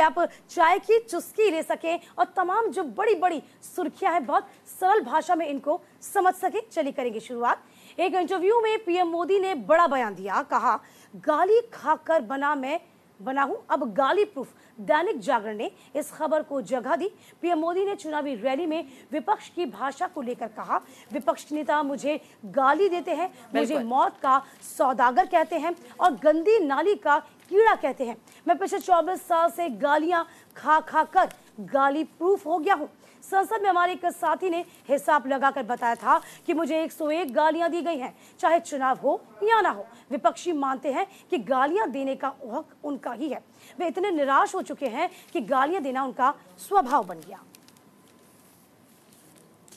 आप चाय की चुस्की ले सकें और तमाम जो बड़ी बड़ी सुर्खियां हैं बहुत सरल भाषा में इनको समझ सकें। चलिए करेंगे शुरुआत। एक इंटरव्यू में पीएम मोदी ने बड़ा बयान दिया, कहा गाली खाकर बना हूं अब गाली प्रूफ। दैनिक जागरण ने इस खबर को जगह दी। पीएम मोदी ने चुनावी रैली में विपक्ष की भाषा को लेकर कहा, विपक्ष नेता मुझे गाली देते हैं, मुझे मौत का सौदागर कहते हैं और गंदी नाली का कीड़ा कहते हैं। मैं पिछले 24 साल से गालियां खा खा कर गाली प्रूफ हो गया हूं। संसद में हमारे एक साथी ने हिसाब लगाकर बताया था कि मुझे 101 गालियां दी गई हैं, चाहे चुनाव हो या ना हो। विपक्षी मानते हैं कि गालियां देने का हक उनका ही है। वे इतने निराश हो चुके हैं कि गालियां देना उनका स्वभाव बन गया।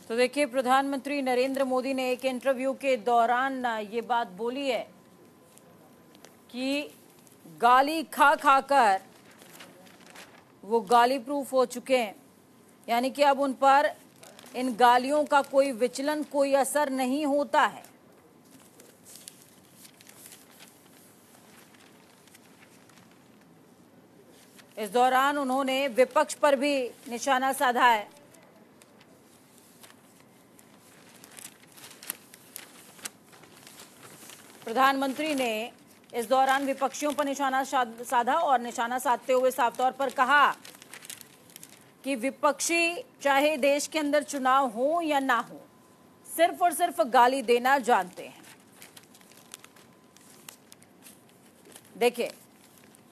तो देखिए, प्रधानमंत्री नरेंद्र मोदी ने एक इंटरव्यू के दौरान ये बात बोली है कि गाली खा खाकर वो गाली प्रूफ हो चुके हैं, यानी कि अब उन पर इन गालियों का कोई विचलन, कोई असर नहीं होता है। इस दौरान उन्होंने विपक्ष पर भी निशाना साधा है। प्रधानमंत्री ने इस दौरान विपक्षियों पर निशाना साधा और निशाना साधते हुए साफ तौर पर कहा कि विपक्षी चाहे देश के अंदर चुनाव हो या ना हो, सिर्फ और सिर्फ गाली देना जानते हैं। देखिए,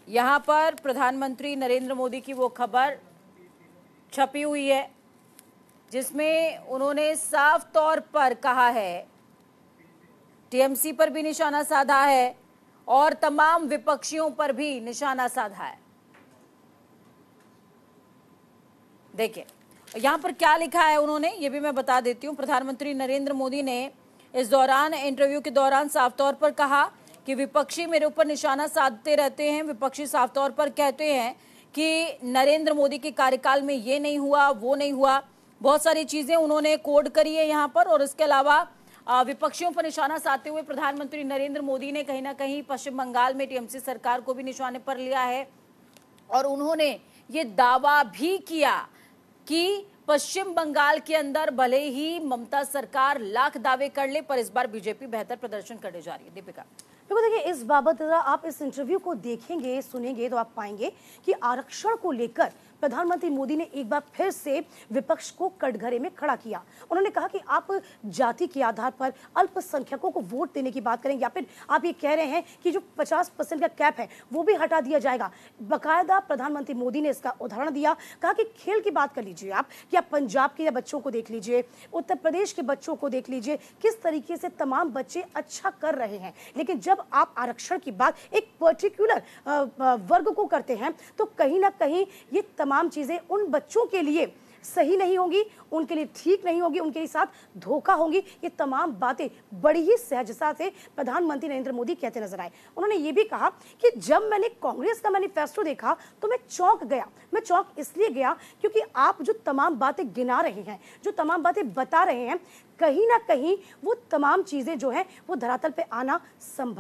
यहां पर प्रधानमंत्री नरेंद्र मोदी की वो खबर छपी हुई है जिसमें उन्होंने साफ तौर पर कहा है, टीएमसी पर भी निशाना साधा है और तमाम विपक्षियों पर भी निशाना साधा है। देखिए, यहां पर क्या लिखा है उन्होंने, ये भी मैं बता देती हूं। प्रधानमंत्री नरेंद्र मोदी ने इस दौरान इंटरव्यू के दौरान साफ तौर पर कहा कि विपक्षी मेरे ऊपर निशाना साधते रहते हैं। विपक्षी साफ तौर पर कहते हैं कि नरेंद्र मोदी के कार्यकाल में ये नहीं हुआ, वो नहीं हुआ। बहुत सारी चीजें उन्होंने कोड करी है यहाँ पर। और इसके अलावा विपक्षियों पर निशाना साधते हुए प्रधानमंत्री नरेंद्र मोदी ने कहीं ना कहीं पश्चिम बंगाल में टीएमसी सरकार को भी निशाने पर लिया है और उन्होंने ये दावा भी किया कि पश्चिम बंगाल के अंदर भले ही ममता सरकार लाख दावे कर ले, पर इस बार बीजेपी बेहतर प्रदर्शन करने जा रही है। दीपिका, देखो देखिए, इस बाबत आप इस इंटरव्यू को देखेंगे, सुनेंगे तो आप पाएंगे कि आरक्षण को लेकर प्रधानमंत्री मोदी ने एक बार फिर से विपक्ष को कटघरे में खड़ा किया। उन्होंने कहा कि आप जाति के आधार पर अल्पसंख्यकों को वोट देने की बात करें या फिर आप ये कह रहे हैं कि जो 50% का कैप है वो भी हटा दिया जाएगा। बाकायदा प्रधानमंत्री मोदी ने इसका उदाहरण दिया, कहा कि खेल की बात कर लीजिए आप, कि आप पंजाब के बच्चों को देख लीजिए, उत्तर प्रदेश के बच्चों को देख लीजिए, किस तरीके से तमाम बच्चे अच्छा कर रहे हैं। लेकिन जब आप आरक्षण की बात एक पर्टिकुलर वर्ग को करते हैं तो कहीं ना कहीं ये तमाम चीजें उन बच्चों के लिए सही नहीं होगी, उनके लिए ठीक नहीं होगी, उनके साथ धोखा होगी। ये तमाम बातें बड़ी ही सहजता से प्रधानमंत्री नरेंद्र मोदी कहते नजर आए। उन्होंने ये भी कहा कि जब मैंने कांग्रेस का मैनिफेस्टो देखा तो मैं चौंक गया। मैं चौंक इसलिए गया क्योंकि आप जो तमाम बातें गिना रहे हैं, जो तमाम बातें बता रहे हैं, कहीं ना कहीं वो तमाम चीजें जो है वो धरातल पे आना संभव